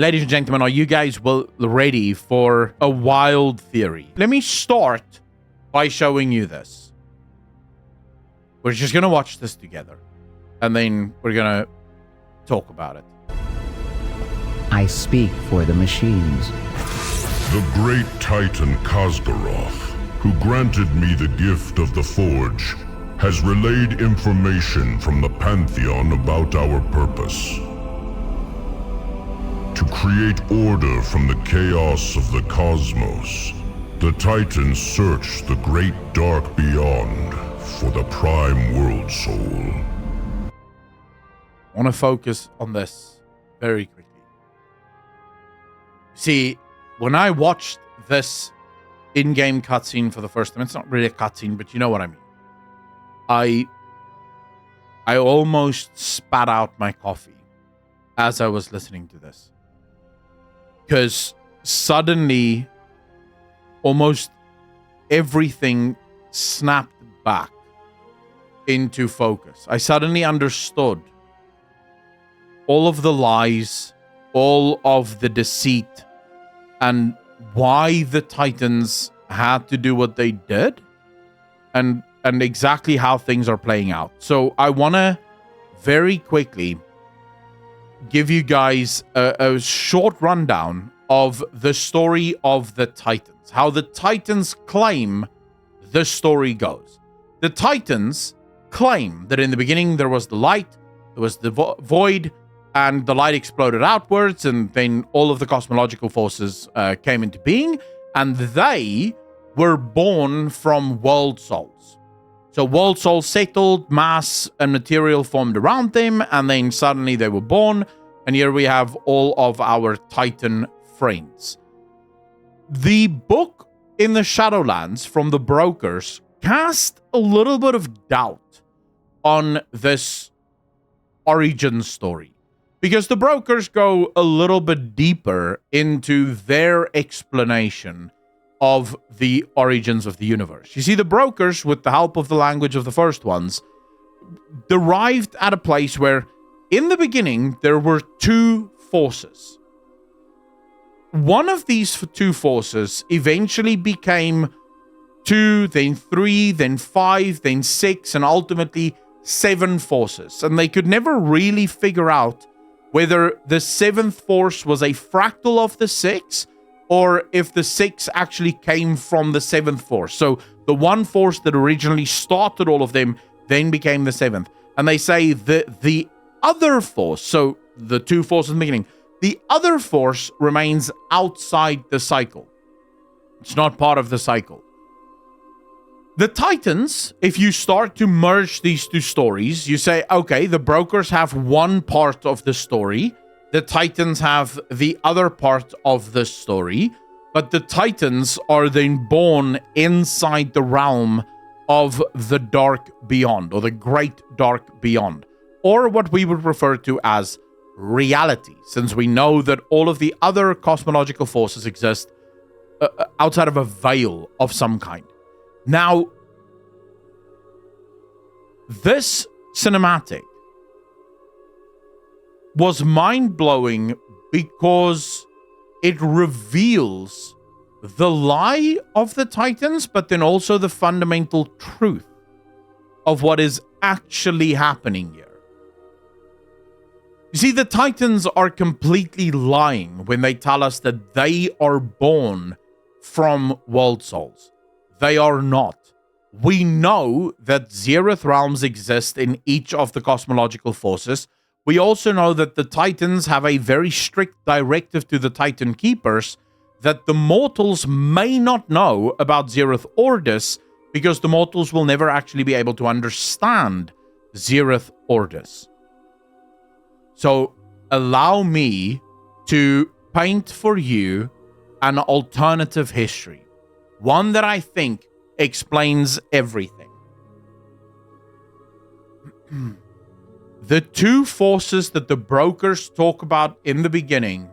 Ladies and gentlemen, are you guys ready for a wild theory? Let me start by showing you this. We're just going to watch this together, and then we're going to talk about it. I speak for the machines. The great Titan Kazgaroth, who granted me the gift of the Forge, has relayed information from the Pantheon about our purpose. To create order from the chaos of the cosmos, the Titans search the great dark beyond for the Prime World Soul. I want to focus on this very quickly. See, when I watched this in-game cutscene for the first time, it's not really a cutscene, but you know what I mean. I almost spat out my coffee as I was listening to this. Because suddenly, almost everything snapped back into focus. I suddenly understood all of the lies, all of the deceit, and why the Titans had to do what they did, and exactly how things are playing out. So I want to very quickly give you guys a short rundown of the story of the Titans, how the Titans claim the story goes. The Titans claim that in the beginning there was the light, there was the void, and the light exploded outwards, and then all of the cosmological forces came into being, and they were born from world souls. So world souls settled, mass and material formed around them, and then suddenly they were born, and here we have all of our Titan friends. The book in the Shadowlands from the Brokers cast a little bit of doubt on this origin story, because the Brokers go a little bit deeper into their explanation of the origins of the universe. You see, the Brokers, with the help of the language of the first ones, derived at a place where, in the beginning, there were two forces. One of these two forces eventually became 2, then 3, then 5, then 6, and ultimately 7 forces. And they could never really figure out whether the 7th force was a fractal of the 6, or if the 6 actually came from the 7th force. So the one force that originally started all of them then became the 7th. And they say that the other force, so the two forces in the beginning, the other force remains outside the cycle. It's not part of the cycle. The Titans, if you start to merge these two stories, you say, okay, the Brokers have one part of the story, the Titans have the other part of the story, but the Titans are then born inside the realm of the dark beyond, or the great dark beyond, or what we would refer to as reality, since we know that all of the other cosmological forces exist outside of a veil of some kind. Now, this cinematic was mind-blowing because it reveals the lie of the Titans, but then also the fundamental truth of what is actually happening here. You see, the Titans are completely lying when they tell us that they are born from world souls. They are not. We know that Zeroth realms exist in each of the cosmological forces. We also know that the Titans have a very strict directive to the Titan Keepers that the mortals may not know about Zeroth Ordis, because the mortals will never actually be able to understand Zeroth Ordis. So allow me to paint for you an alternative history, one that I think explains everything. The two forces that the Brokers talk about in the beginning,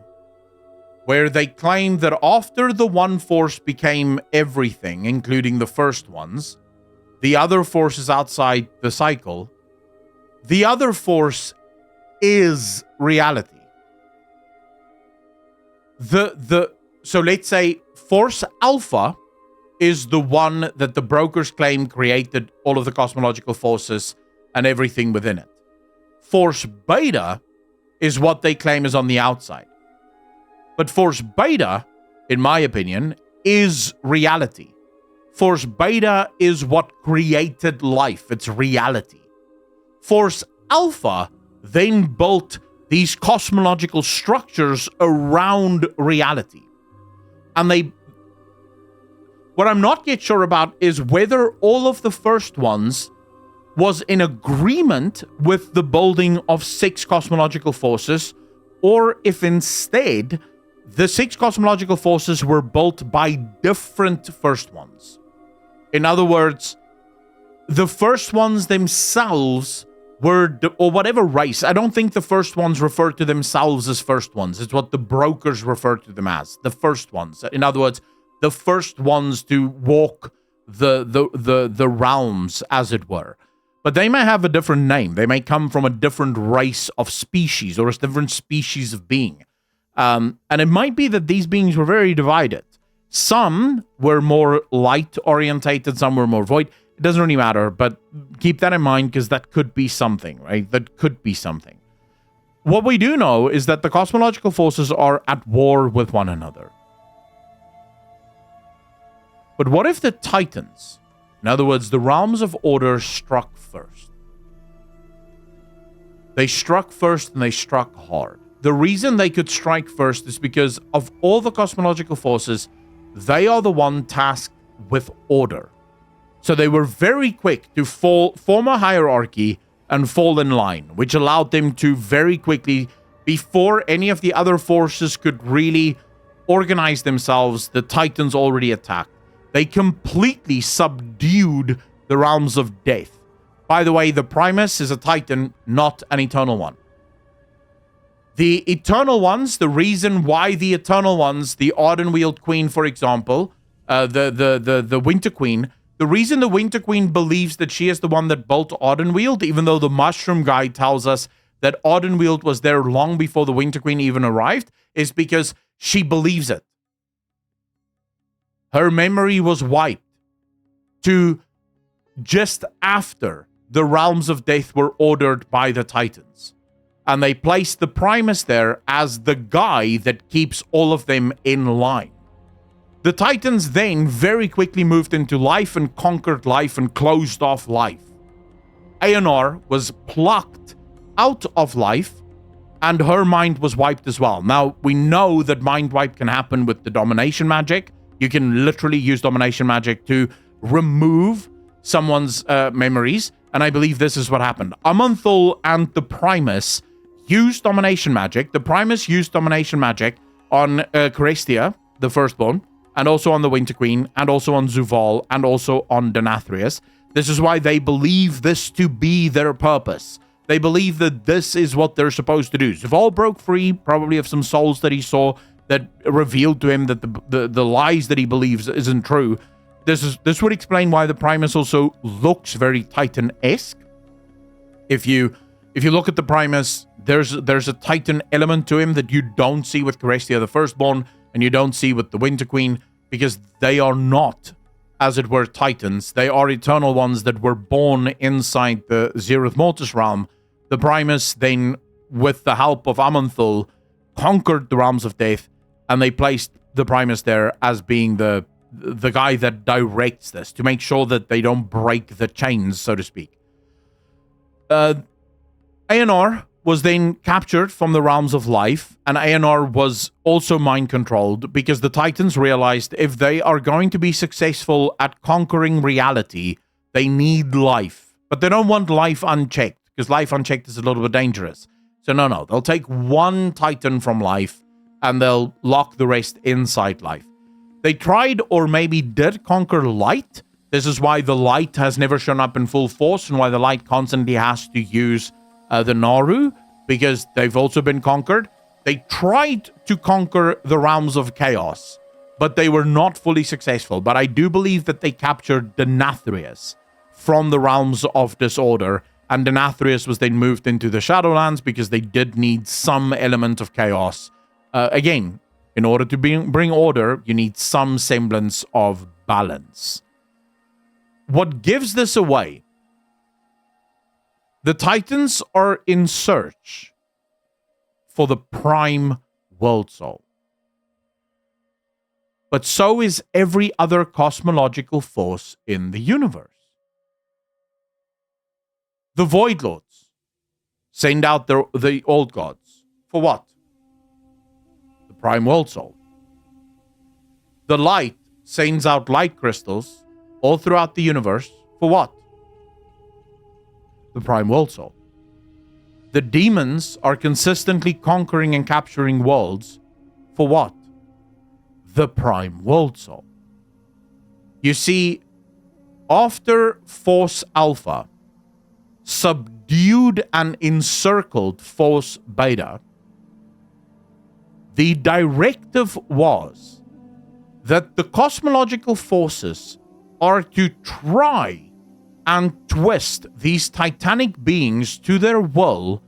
where they claim that after the one force became everything, including the first ones, the other force is outside the cycle. The other force is reality. So let's say Force Alpha is the one that the brokers claim created all of the cosmological forces and everything within it. Force Beta is what they claim is on the outside. But Force Beta, in my opinion, is reality. Force Beta is what created life. It's reality. Force Alpha then built these cosmological structures around reality. And what I'm not yet sure about is whether all of the first ones was in agreement with the building of 6 cosmological forces, or if instead the 6 cosmological forces were built by different first ones. In other words, the first ones themselves were, or whatever race, I don't think the first ones refer to themselves as first ones. It's what the brokers refer to them as, the first ones. In other words, the first ones to walk the realms, as it were. But they may have a different name. They may come from a different race of species or a different species of being. And it might be that these beings were very divided. Some were more light-orientated, some were more void. It doesn't really matter, but keep that in mind because that could be something, right? That could be something. What we do know is that the cosmological forces are at war with one another. But what if the Titans, in other words, the realms of order, struck first? They struck first and they struck hard. The reason they could strike first is because of all the cosmological forces, they are the one tasked with order. So they were very quick to form a hierarchy and fall in line, which allowed them to very quickly, before any of the other forces could really organize themselves, the Titans already attacked. They completely subdued the realms of death. By the way, the Primus is a Titan, not an Eternal One. The Eternal Ones, the reason why the Eternal Ones, the Ardenweald Queen, for example, the Winter Queen, the reason the Winter Queen believes that she is the one that built Ardenweald, even though the Mushroom Guy tells us that Ardenweald was there long before the Winter Queen even arrived, is because she believes it. Her memory was wiped to just after the realms of death were ordered by the Titans. And they placed the Primus there as the guy that keeps all of them in line. The Titans then very quickly moved into life and conquered life and closed off life. Aeonor was plucked out of life and her mind was wiped as well. Now, we know that mind wipe can happen with the domination magic. You can literally use domination magic to remove someone's memories. And I believe this is what happened. Aman'Thul and the Primus used domination magic. The Primus used domination magic on Carestia, the firstborn, and also on the Winter Queen, and also on Zuvul, and also on Denathrius. This is why they believe this to be their purpose. They believe that this is what they're supposed to do. Zuvul broke free, probably of some souls that he saw that revealed to him that the lies that he believes isn't true. This would explain why the Primus also looks very Titan-esque. If you look at the Primus, there's a Titan element to him that you don't see with Carestia the Firstborn, and you don't see with the Winter Queen, because they are not, as it were, Titans. They are Eternal Ones that were born inside the Zereth Mortis realm. The Primus then, with the help of Aman'Thul, conquered the realms of death, and they placed the Primus there as being the guy that directs this, to make sure that they don't break the chains, so to speak. Aeonor was then captured from the realms of life, and Aeonor was also mind-controlled because the Titans realized if they are going to be successful at conquering reality, they need life. But they don't want life unchecked, because life unchecked is a little bit dangerous. So no, they'll take one Titan from life, and they'll lock the rest inside life. They tried, or maybe did, conquer light. This is why the light has never shown up in full force, and why the light constantly has to use the Naaru, because they've also been conquered. They tried to conquer the realms of chaos, but they were not fully successful. But I do believe that they captured Denathrius from the realms of disorder, and Denathrius was then moved into the Shadowlands because they did need some element of chaos. Again, In order to bring order, you need some semblance of balance. What gives this away? The Titans are in search for the Prime World Soul. But so is every other cosmological force in the universe. The Void Lords send out the old gods. For what? The Prime World Soul. The light sends out light crystals all throughout the universe. For what? The Prime World Soul. The demons are consistently conquering and capturing worlds. For what? The Prime World Soul. You see, after Force Alpha subdued and encircled Force Beta, the directive was that the cosmological forces are to try and twist these titanic beings to their will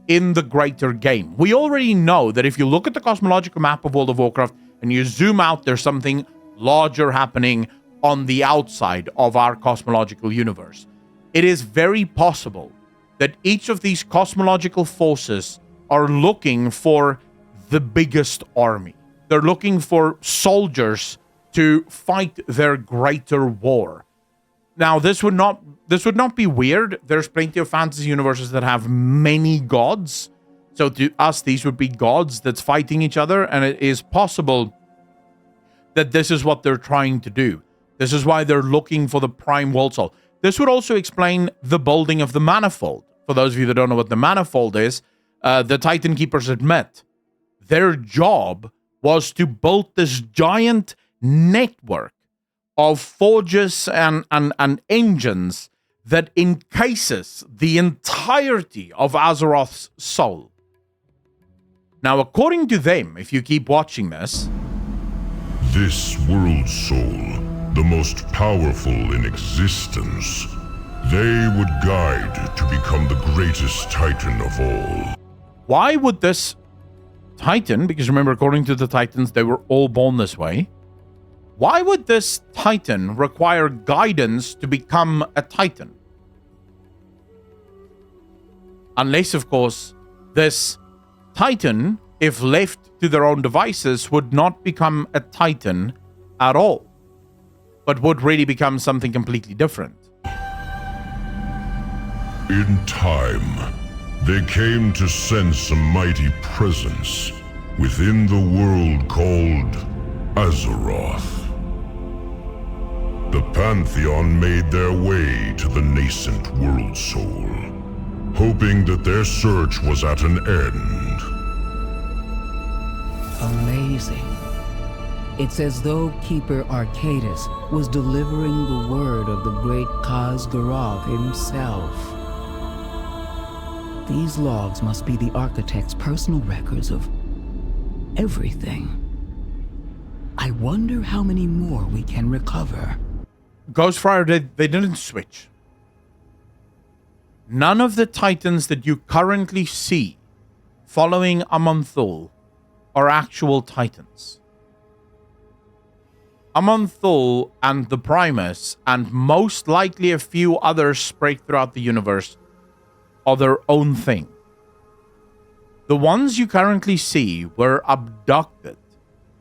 in the greater game. We already know that if you look at the cosmological map of World of Warcraft and you zoom out, there's something larger happening on the outside of our cosmological universe. It is very possible that each of these cosmological forces are looking for the biggest army. They're looking for soldiers to fight their greater war. Now, this would not be weird. There's plenty of fantasy universes that have many gods. So to us, these would be gods that's fighting each other, and it is possible that this is what they're trying to do. This is why they're looking for the Prime World Soul. This would also explain the building of the Manifold. For those of you that don't know what the Manifold is, the Titan Keepers admit their job was to build this giant network of forges and engines that encases the entirety of Azeroth's soul. Now, according to them, if you keep watching this world soul, the most powerful in existence, they would guide to become the greatest Titan of all. Why would this Titan, because remember, according to the Titans, they were all born this way. Why would this Titan require guidance to become a Titan? Unless, of course, this Titan, if left to their own devices, would not become a Titan at all, but would really become something completely different. In time, they came to sense a mighty presence within the world called Azeroth. The Pantheon made their way to the nascent world soul, hoping that their search was at an end. Amazing. It's as though Keeper Arcadus was delivering the word of the great Khaz'goroth himself. These logs must be the architect's personal records of everything. I wonder how many more we can recover. Ghostfire, they didn't switch. None of the Titans that you currently see following Aman'Thul are actual Titans. Aman'Thul and the Primus, and most likely a few others spread throughout the universe, are their own thing. The ones you currently see were abducted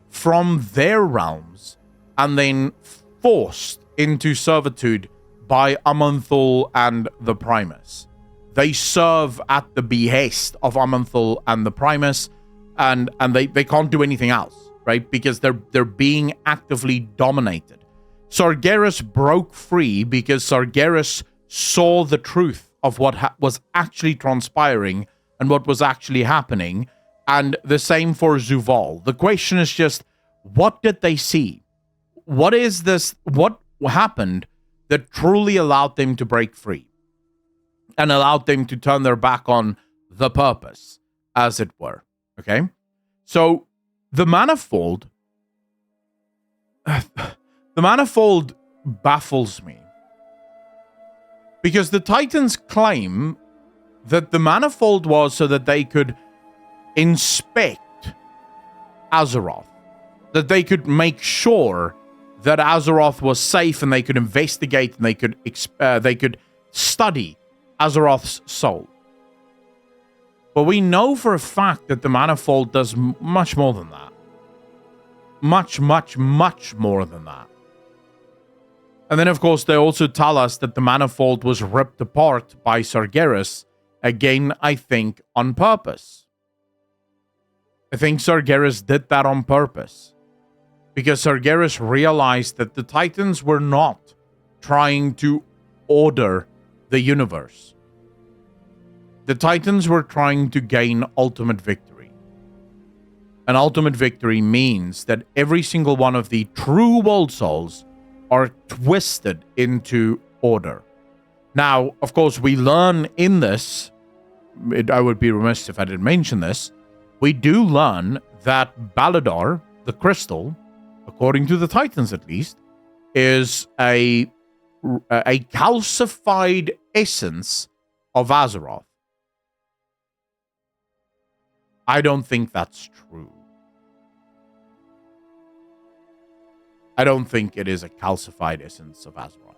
from their realms and then forced into servitude by Aman'Thul and the Primus. They serve at the behest of Aman'Thul and the Primus, and they can't do anything else, right? Because they're being actively dominated. Sargeras broke free because Sargeras saw the truth of what was actually transpiring and what was actually happening, and the same for Zuvul. The question is just, what did they see? What is this? What happened that truly allowed them to break free and allowed them to turn their back on the purpose, as it were? Okay, so the Manifold baffles me, because the Titans claim that the Manifold was so that they could inspect Azeroth, that they could make sure that Azeroth was safe, and they could investigate, and they could study Azeroth's soul. But we know for a fact that the Manifold does much more than that. Much, much, much more than that. And then, of course, they also tell us that the Manifold was ripped apart by Sargeras, again, I think, on purpose. I think Sargeras did that on purpose. Because Sargeras realized that the Titans were not trying to order the universe. The Titans were trying to gain ultimate victory. And ultimate victory means that every single one of the true World Souls are twisted into order. Now, of course, we learn in this, I would be remiss if I didn't mention this, we do learn that Baladar, the crystal, according to the Titans at least, is a calcified essence of Azeroth. I don't think that's true. I don't think it is a calcified essence of Azeroth.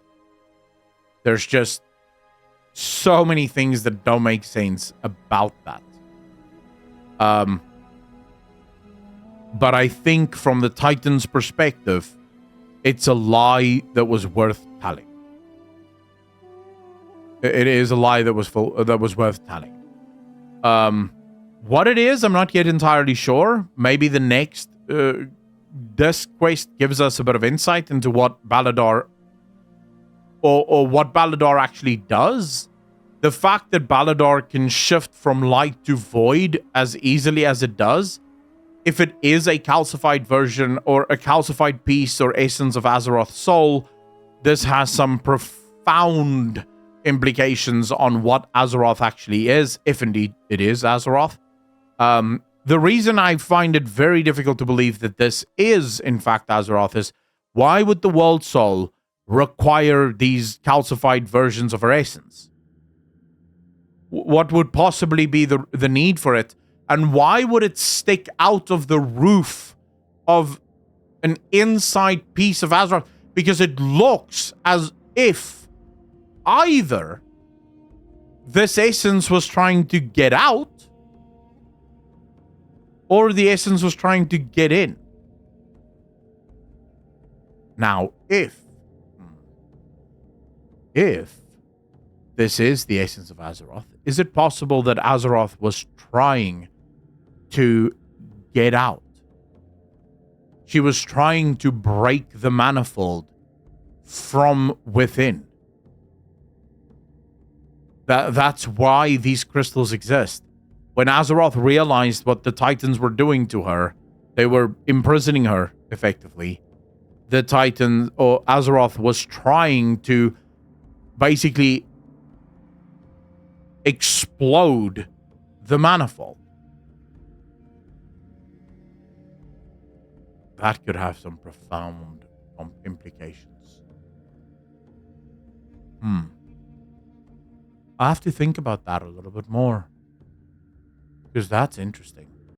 There's just so many things that don't make sense about that. But I think from the Titans' perspective, it's a lie that was worth telling. It is a lie that was worth telling. What it is, I'm not yet entirely sure. Maybe the next this quest gives us a bit of insight into what Baladar or what Baladar actually does. The fact that Baladar can shift from light to void as easily as it does, if it is a calcified version or a calcified piece or essence of Azeroth's soul, this has some profound implications on what Azeroth actually is, if indeed it is Azeroth. The reason I find it very difficult to believe that this is, in fact, Azeroth is, why would the World Soul require these calcified versions of her essence? What would possibly be the need for it? And why would it stick out of the roof of an inside piece of Azeroth? Because it looks as if either this essence was trying to get out, or the essence was trying to get in. Now, if this is the essence of Azeroth, is it possible that Azeroth was trying to get out? She was trying to break the Manifold from within. That's why these crystals exist. When Azeroth realized what the Titans were doing to her, they were imprisoning her, effectively. The Titan, or Azeroth, was trying to basically explode the Manifold. That could have some profound implications. I have to think about that a little bit more. Because that's interesting.